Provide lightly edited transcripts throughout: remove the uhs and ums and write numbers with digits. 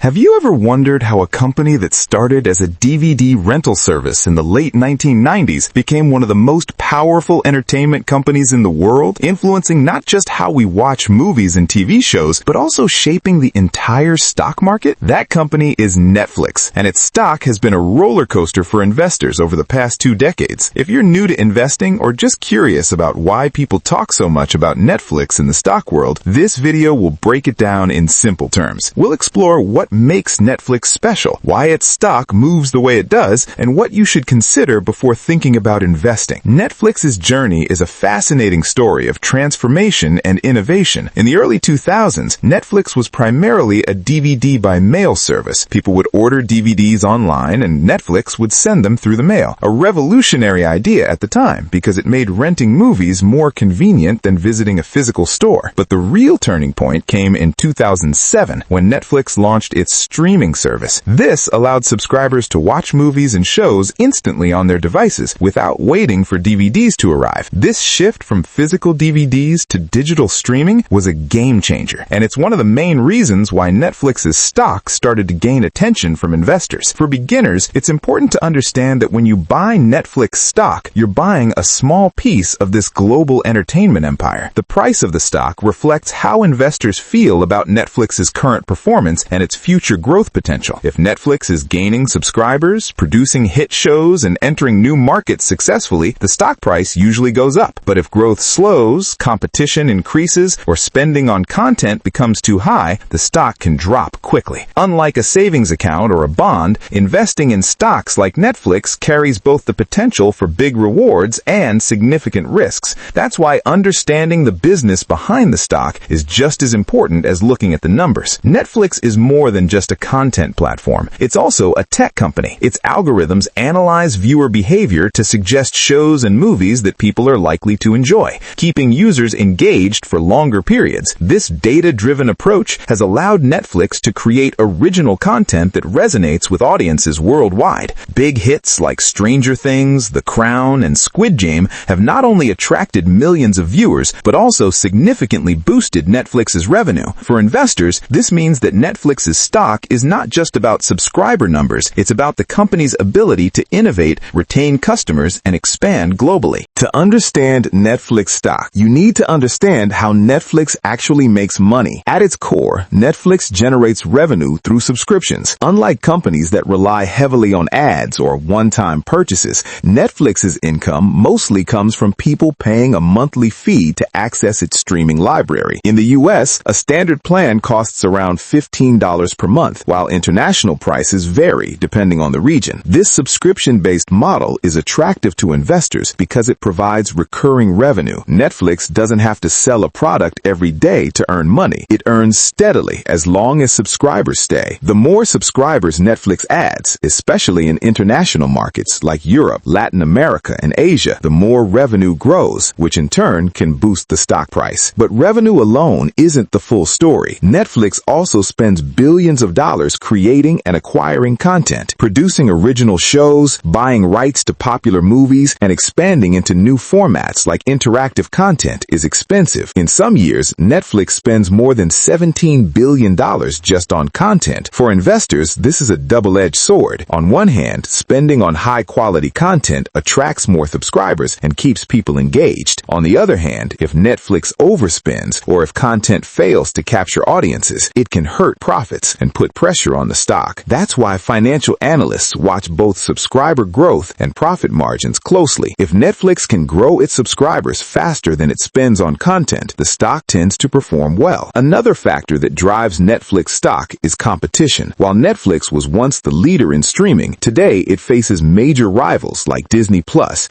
Have you ever wondered how a company that started as a DVD rental service in the late 1990s became one of the most powerful entertainment companies in the world, influencing not just how we watch movies and TV shows, but also shaping the entire stock market? That company is Netflix, and its stock has been a roller coaster for investors over the past 2 decades. If you're new to investing or just curious about why people talk so much about Netflix in the stock world, this video will break it down in simple terms. We'll explore what makes Netflix special, why its stock moves the way it does, and what you should consider before thinking about investing. Netflix's journey is a fascinating story of transformation and innovation. In the early 2000s, Netflix was primarily a DVD by mail service. People would order DVDs online and Netflix would send them through the mail. A revolutionary idea at the time because it made renting movies more convenient than visiting a physical store. But the real turning point came in 2007 when Netflix launched its streaming service. This allowed subscribers to watch movies and shows instantly on their devices without waiting for DVDs to arrive. This shift from physical DVDs to digital streaming was a game changer, and it's one of the main reasons why Netflix's stock started to gain attention from investors. For beginners, it's important to understand that when you buy Netflix stock, you're buying a small piece of this global entertainment empire. The price of the stock reflects how investors feel about Netflix's current performance and its future growth potential. If Netflix is gaining subscribers, producing hit shows, and entering new markets successfully, the stock price usually goes up. But if growth slows, competition increases, or spending on content becomes too high, the stock can drop quickly. Unlike a savings account or a bond, investing in stocks like Netflix carries both the potential for big rewards and significant risks. That's why understanding the business behind the stock is just as important as looking at the numbers. Netflix is more than just a content platform. It's also a tech company. Its algorithms analyze viewer behavior to suggest shows and movies that people are likely to enjoy, keeping users engaged for longer periods. This data-driven approach has allowed Netflix to create original content that resonates with audiences worldwide. Big hits like Stranger Things, The Crown, and Squid Game have not only attracted millions of viewers, but also significantly boosted Netflix's revenue. For investors, this means that Netflix's stock is not just about subscriber numbers, it's about the company's ability to innovate, retain customers, and expand globally. To understand Netflix stock, you need to understand how Netflix actually makes money. At its core, Netflix generates revenue through subscriptions. Unlike companies that rely heavily on ads or one-time purchases, Netflix's income mostly comes from people paying a monthly fee to access its streaming library. In the US, a standard plan costs around $15 per month, while international prices vary depending on the region. This subscription-based model is attractive to investors because it provides recurring revenue. Netflix doesn't have to sell a product every day to earn money. It earns steadily as long as subscribers stay. The more subscribers Netflix adds, especially in international markets like Europe, Latin America, and Asia, the more revenue grows, which in turn can boost the stock price. But revenue alone isn't the full story. Netflix also spends billions of dollars creating and acquiring content, producing original shows, buying rights to popular movies, and expanding into new formats like interactive content is expensive. In some years, Netflix spends more than $17 billion just on content. For investors, this is a double-edged sword. On one hand, spending on high-quality content attracts more subscribers and keeps people engaged. On the other hand, if Netflix overspends or if content fails to capture audiences, it can hurt profits and put pressure on the stock. That's why financial analysts watch both subscriber growth and profit margins closely. If Netflix can grow its subscribers faster than it spends on content, the stock tends to perform well. Another factor that drives Netflix stock is competition. While Netflix was once the leader in streaming, today it faces major rivals like Disney+,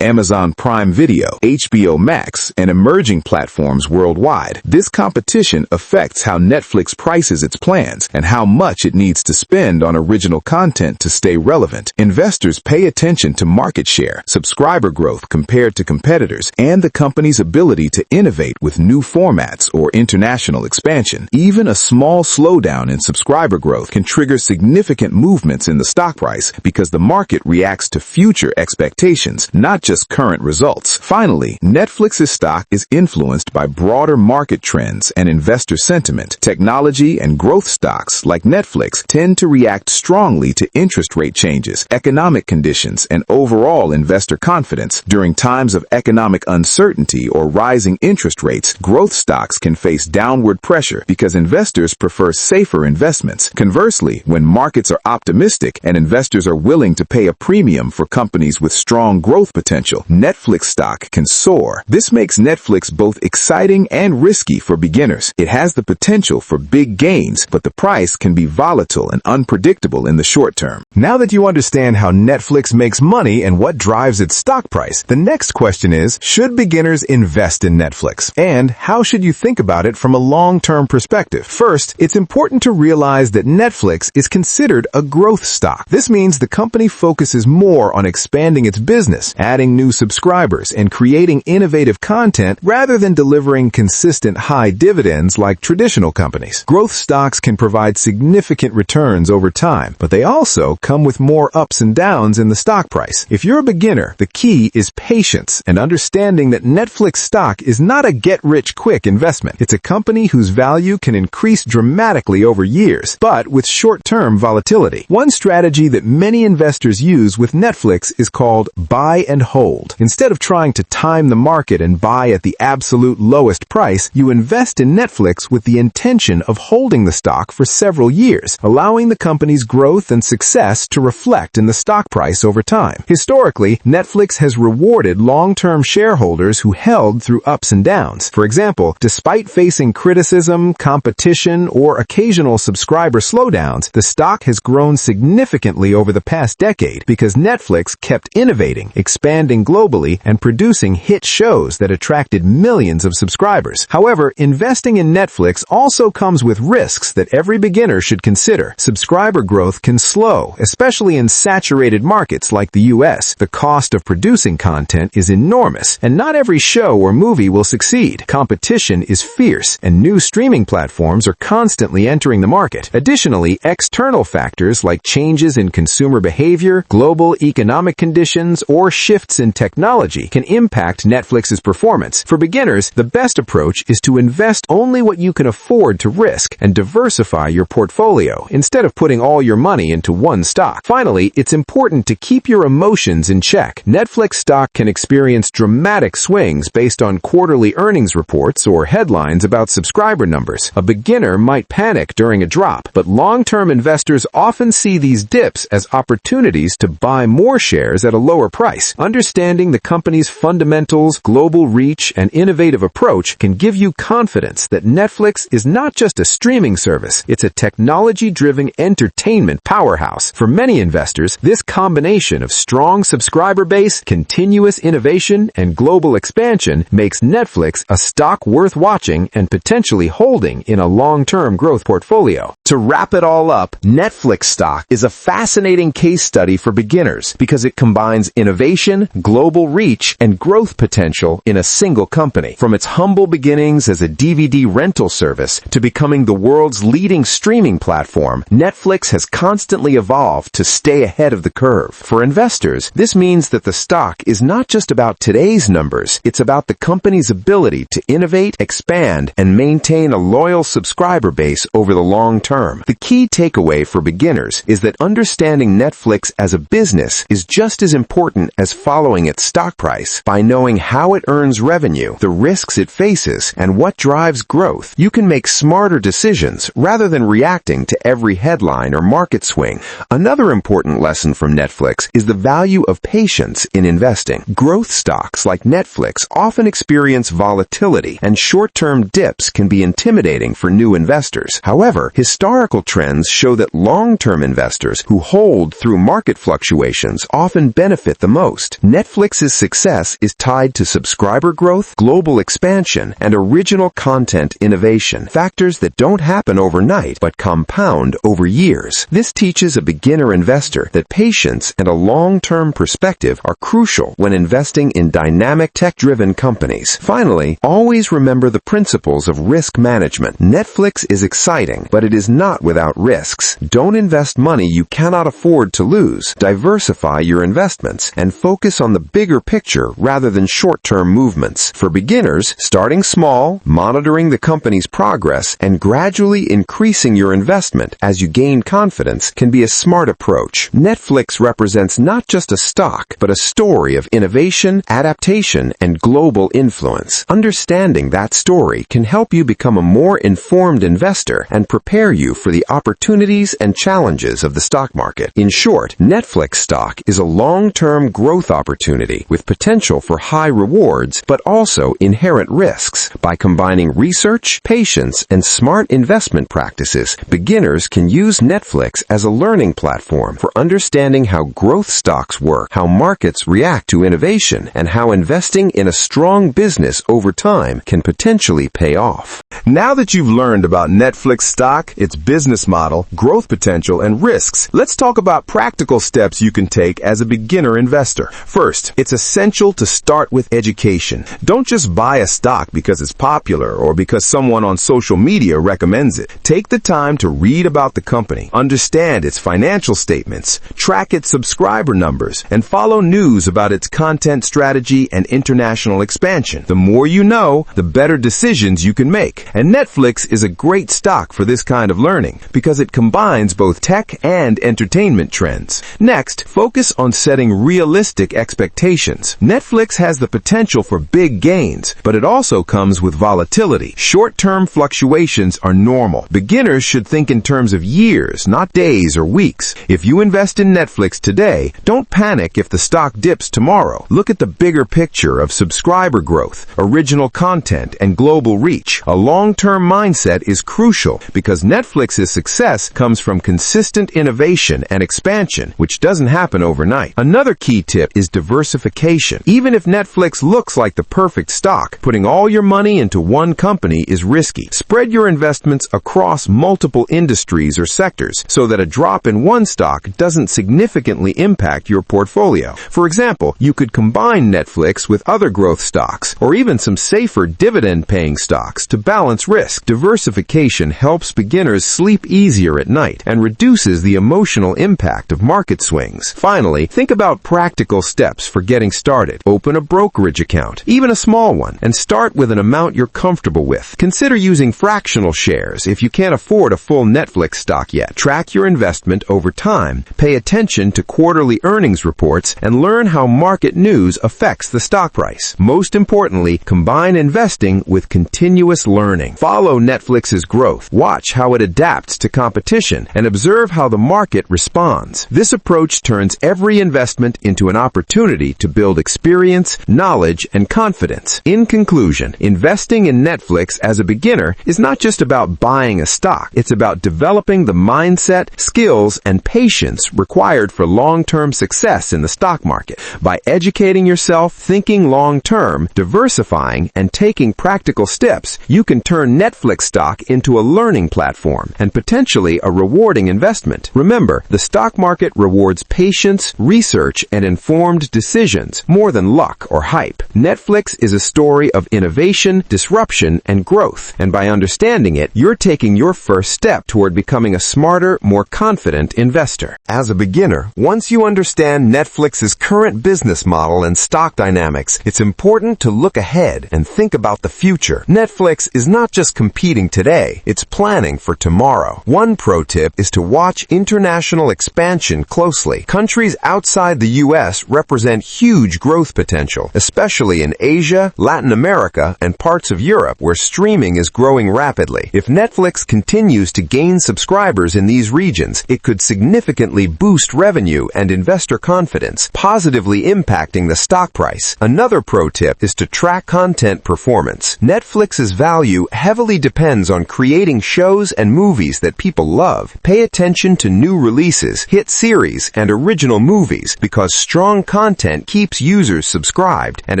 Amazon Prime Video, HBO Max, and emerging platforms worldwide. This competition affects how Netflix prices its plans and how much it needs to spend on original content to stay relevant. Investors pay attention to market share, subscriber growth compared to competitors, and the company's ability to innovate with new formats or international expansion. Even a small slowdown in subscriber growth can trigger significant movements in the stock price because the market reacts to future expectations, not just current results. Finally, Netflix's stock is influenced by broader market trends and investor sentiment. Technology and growth stocks like like Netflix, tend to react strongly to interest rate changes, economic conditions, and overall investor confidence. During times of economic uncertainty or rising interest rates, growth stocks can face downward pressure because investors prefer safer investments. Conversely, when markets are optimistic and investors are willing to pay a premium for companies with strong growth potential, Netflix stock can soar. This makes Netflix both exciting and risky for beginners. It has the potential for big gains, but the price can be volatile and unpredictable in the short term. Now that you understand how Netflix makes money and what drives its stock price, the next question is, should beginners invest in Netflix? And how should you think about it from a long-term perspective? First, it's important to realize that Netflix is considered a growth stock. This means the company focuses more on expanding its business, adding new subscribers, and creating innovative content rather than delivering consistent high dividends like traditional companies. Growth stocks can provide significant returns over time, but they also come with more ups and downs in the stock price. If you're a beginner, the key is patience and understanding that Netflix stock is not a get-rich-quick investment. It's a company whose value can increase dramatically over years, but with short-term volatility. One strategy that many investors use with Netflix is called buy and hold. Instead of trying to time the market and buy at the absolute lowest price, you invest in Netflix with the intention of holding the stock for several years, allowing the company's growth and success to reflect in the stock price over time. Historically, Netflix has rewarded long-term shareholders who held through ups and downs. For example, despite facing criticism, competition, or occasional subscriber slowdowns, the stock has grown significantly over the past decade because Netflix kept innovating, expanding globally, and producing hit shows that attracted millions of subscribers. However, investing in Netflix also comes with risks that every beginner should consider. Subscriber growth can slow, especially in saturated markets like the US. The cost of producing content is enormous, and not every show or movie will succeed. Competition is fierce, and new streaming platforms are constantly entering the market. Additionally, external factors like changes in consumer behavior, global economic conditions, or shifts in technology can impact Netflix's performance. For beginners, the best approach is to invest only what you can afford to risk and diversify your portfolio instead of putting all your money into one stock. Finally, it's important to keep your emotions in check. Netflix stock can experience dramatic swings based on quarterly earnings reports or headlines about subscriber numbers. A beginner might panic during a drop, but long-term investors often see these dips as opportunities to buy more shares at a lower price. Understanding the company's fundamentals, global reach, and innovative approach can give you confidence that Netflix is not just a streaming service, it's a technology-driven entertainment powerhouse. For many investors, this combination of strong subscriber base, continuous innovation, and global expansion makes Netflix a stock worth watching and potentially holding in a long-term growth portfolio. To wrap it all up, Netflix stock is a fascinating case study for beginners because it combines innovation, global reach, and growth potential in a single company. From its humble beginnings as a DVD rental service to becoming the world's leading streaming platform, Netflix has constantly evolved to stay ahead of the curve. For investors, this means that the stock is not just about today's numbers, it's about the company's ability to innovate, expand, and maintain a loyal subscriber base over the long term. The key takeaway for beginners is that understanding Netflix as a business is just as important as following its stock price. By knowing how it earns revenue, the risks it faces, and what drives growth, you can make smarter decisions rather than reacting to every headline or market swing. Another important lesson from Netflix is the value of patience in investing. Growth stocks like Netflix often experience volatility, and short-term dips can be intimidating for new investors. However, historical trends show that long-term investors who hold through market fluctuations often benefit the most. Netflix's success is tied to subscriber growth, global expansion, and original content innovation, factors that don't happen overnight but compound over years. This teaches a beginner investor that patience and a long-term perspective are crucial when investing in dynamic tech-driven companies. Finally, always remember the principles of risk management. Netflix is exciting, but it is not without risks. Don't invest money you cannot afford to lose. Diversify your investments and focus on the bigger picture rather than short-term movements. For beginners, starting small, monitoring the company's progress, and gradually increasing your your investment as you gain confidence can be a smart approach. Netflix represents not just a stock, but a story of innovation, adaptation, and global influence. Understanding that story can help you become a more informed investor and prepare you for the opportunities and challenges of the stock market. In short, Netflix stock is a long-term growth opportunity with potential for high rewards, but also inherent risks. By combining research, patience, and smart investment practices, beginners can use Netflix as a learning platform for understanding how growth stocks work, how markets react to innovation, and how investing in a strong business over time can potentially pay off. Now that you've learned about Netflix stock, its business model, growth potential, and risks, let's talk about practical steps you can take as a beginner investor. First, it's essential to start with education. Don't just buy a stock because it's popular or because someone on social media recommends it. Take the time to read about the company, understand its financial statements, track its subscriber numbers, and follow news about its content strategy and international expansion. The more you know, the better decisions you can make. And Netflix is a great stock for this kind of learning because it combines both tech and entertainment trends. Next, focus on setting realistic expectations. Netflix has the potential for big gains, but it also comes with volatility. Short-term fluctuations are normal. Beginners should think in terms of years, not days or weeks. If you invest in Netflix today, don't panic if the stock dips tomorrow. Look at the bigger picture of subscriber growth, original content, and global reach. A long-term mindset is crucial because Netflix's success comes from consistent innovation and expansion, which doesn't happen overnight. Another key tip is diversification. Even if Netflix looks like the perfect stock, putting all your money into one company is risky. Spread your investments across multiple industries or sectors so that a drop in one stock doesn't significantly impact your portfolio. For example, you could combine Netflix with other growth stocks or even some safer dividend-paying stocks to balance risk. Diversification helps beginners sleep easier at night and reduces the emotional impact of market swings. Finally, think about practical steps for getting started. Open a brokerage account, even a small one, and start with an amount you're comfortable with. Consider using fractional shares if you can't afford a full Netflix stock yet. Track your investment over time, pay attention to quarterly earnings reports, and learn how market news affects the stock price. Most importantly, combine investing with continuous learning. Follow Netflix's growth, watch how it adapts to competition, and observe how the market responds. This approach turns every investment into an opportunity to build experience, knowledge, and confidence. In conclusion, investing in Netflix as a beginner is not just about buying a stock. It's about developing the mindset, skills, and patience required for long-term success in the stock market. By educating yourself, thinking long-term, diversifying, and taking practical steps, you can turn Netflix stock into a learning platform and potentially a rewarding investment. Remember, the stock market rewards patience, research, and informed decisions more than luck or hype. Netflix is a story of innovation, disruption, and growth, and by understanding it, you're taking your first step toward becoming a smarter, more confident investor. As a beginner, once you understand Netflix's current business model and stock dynamics, it's important to look ahead and think about the future. Netflix is not just competing today, it's planning for tomorrow. One pro tip is to watch international expansion closely. Countries outside the U.S. represent huge growth potential, especially in Asia, Latin America, and parts of Europe where streaming is growing rapidly. If Netflix continues to gain subscribers in these regions, it could significantly boost revenue and investor confidence, positively impacting the stock price. Another pro tip is to track content performance. Netflix's value heavily depends on creating shows and movies that people love. Pay attention to new releases, hit series, and original movies because strong content keeps users subscribed and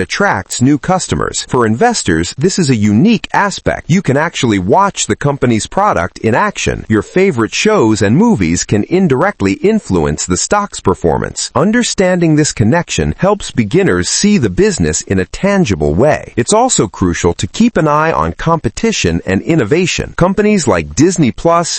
attracts new customers. For investors, this is a unique aspect. You can actually watch the company's product in action. Your favorite shows and movies can indirectly influence the stock's performance. Understanding this connection helps beginners see the business in a tangible way. It's also crucial to keep an eye on competition and innovation. Companies like Disney+,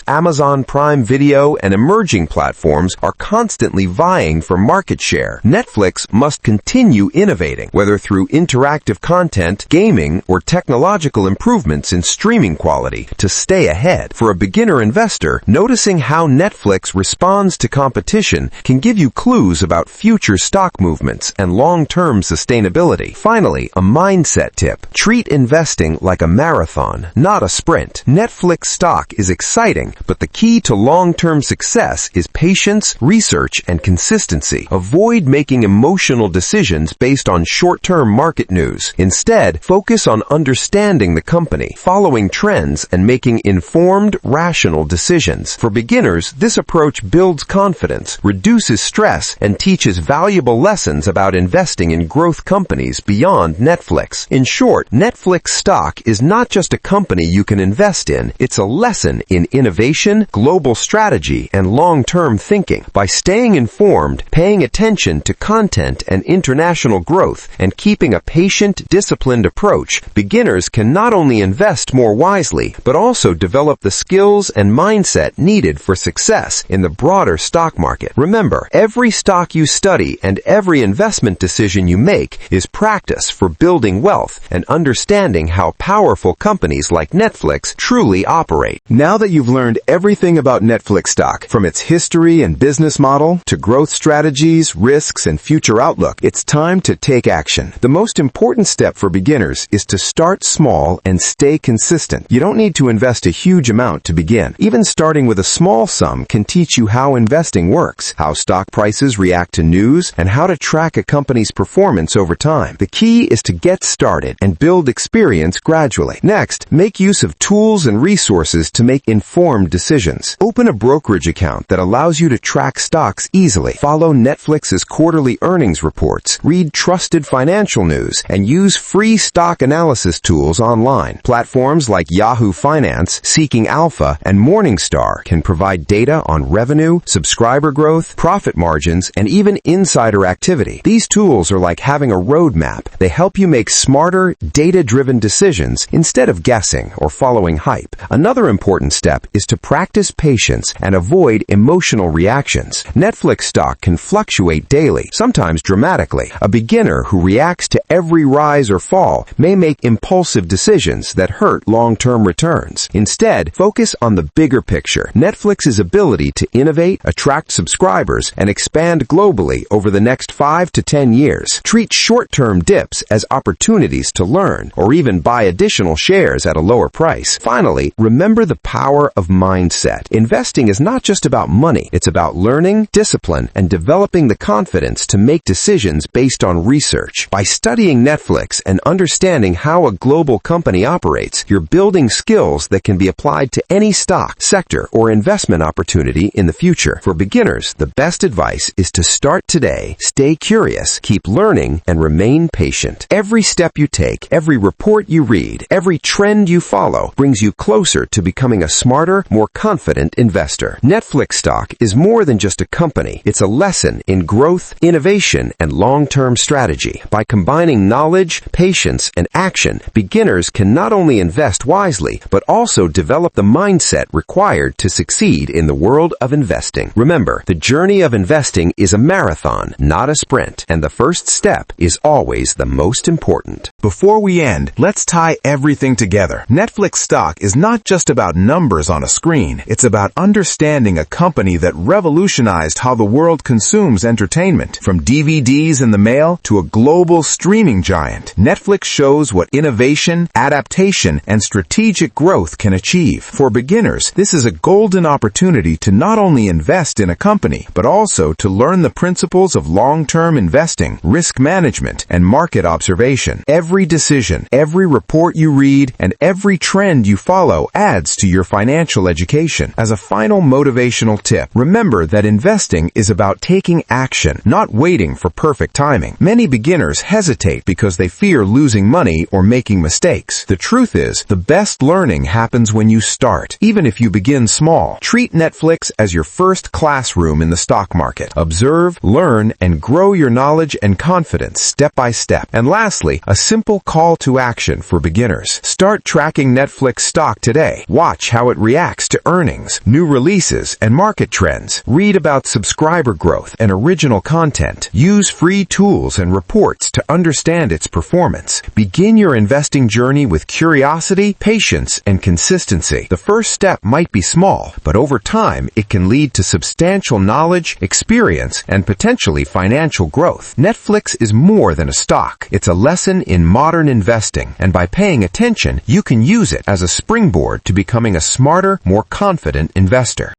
Amazon Prime Video, and emerging platforms are constantly vying for market share. Netflix must continue innovating, whether through interactive content, gaming, or technological improvements in streaming quality, to stay ahead. For a beginner investor, noticing how Netflix responds to competition can give you clues about future stock movements and long-term sustainability. Finally, a mindset tip. Treat investing like a marathon, not a sprint. Netflix stock is exciting, but the key to long-term success is patience, research, and consistency. Avoid making emotional decisions based on short-term market news. Instead, focus on understanding the company, following trends, and making informed, rational decisions. For beginners, this approach builds confidence, reduces stress, and teaches valuable lessons about investing in growth companies beyond Netflix. In short, Netflix stock is not just a company you can invest in, it's a lesson in innovation, global strategy, and long-term thinking. By staying informed, paying attention to content and international growth, and keeping a patient, disciplined approach, beginners can not only invest more wisely, but also develop the skills and mindset needed for success in the broader stock market. Remember, every stock you study and every investment decision you make is practice for building wealth and understanding how powerful companies like Netflix truly operate. Now that you've learned everything about Netflix stock, from its history and business model to growth strategies, risks, and future outlook, it's time to take action. The most important step for beginners is to start small and stay consistent. You don't need to invest a huge amount to begin. Even starting with a small sum can teach you how investing works, how stock prices react to news, and how to track a company's performance over time. The key is to get started and build experience gradually. Next, make use of tools and resources to make informed decisions. Open a brokerage account that allows you to track stocks easily. Follow Netflix's quarterly earnings reports, read trusted financial news, and use free stock analysis tools online. Platforms like Yahoo Finance, Seeking Alpha, and Morningstar can provide data on revenue, subscriber growth, profit margins, and even insider activity. These tools are like having a roadmap. They help you make smarter, data-driven decisions instead of guessing or following hype. Another important step is to practice patience and avoid emotional reactions. Netflix stock can fluctuate daily, sometimes dramatically. A beginner who reacts to every rise or fall may make impulsive decisions that hurt long-term returns. Instead, focus on the bigger picture. Netflix's ability to innovate, attract subscribers, and expand globally over the next 5 to 10 years. Treat short-term dips as opportunities to learn or even buy additional shares at a lower price. Finally, remember the power of mindset. Investing is not just about money. It's about learning, discipline, and developing the confidence to make decisions based on research. By studying Netflix and understanding how a global company operates, you're building skills that can be applied to any stock, sector, or investment opportunity in the future. For beginners, the best advice is to start today, stay curious, keep learning, and remain patient. Every step you take, every report you read, every trend you follow brings you closer to becoming a smarter, more confident investor. Netflix stock is more than just a company. It's a lesson in growth, innovation, and long-term strategy. By combining knowledge, patience, and action, beginners can not only invest wisely, but also develop the mindset required to succeed in the world of investing. Remember, the journey of investing is a marathon, not a sprint, and the first step is always the most important. Before we end, let's tie everything together. Netflix stock is not just about numbers on a screen. It's about understanding a company that revolutionized how the world consumes entertainment. From DVDs in the mail to a global streaming giant, Netflix shows what innovation, adaptation, and strategic growth can achieve. For beginners, this is a golden opportunity to not only invest in a company, but also to learn the principles of long-term investing, risk management, and market observation. Every decision, every report you read, and every trend you follow adds to your financial education. As a final motivational tip, remember that investing is about taking action, not waiting for perfect timing. Many beginners hesitate because they fear losing money or making mistakes. The truth is, the best learning happens when you start, even if you begin small. Treat Netflix as your first classroom in the stock market. Observe, learn, and grow your knowledge and confidence step by step. And lastly, a simple call to action for beginners. Start tracking Netflix stock today. Watch how it reacts to earnings, new releases, and market trends. Read about subscriber growth and original content. Use free tools and reports to understand its performance. Begin your investing journey with curiosity, patience, and consistency. The The first step might be small, but over time, it can lead to substantial knowledge, experience, and potentially financial growth. Netflix is more than a stock. It's a lesson in modern investing, and by paying attention, you can use it as a springboard to becoming a smarter, more confident investor.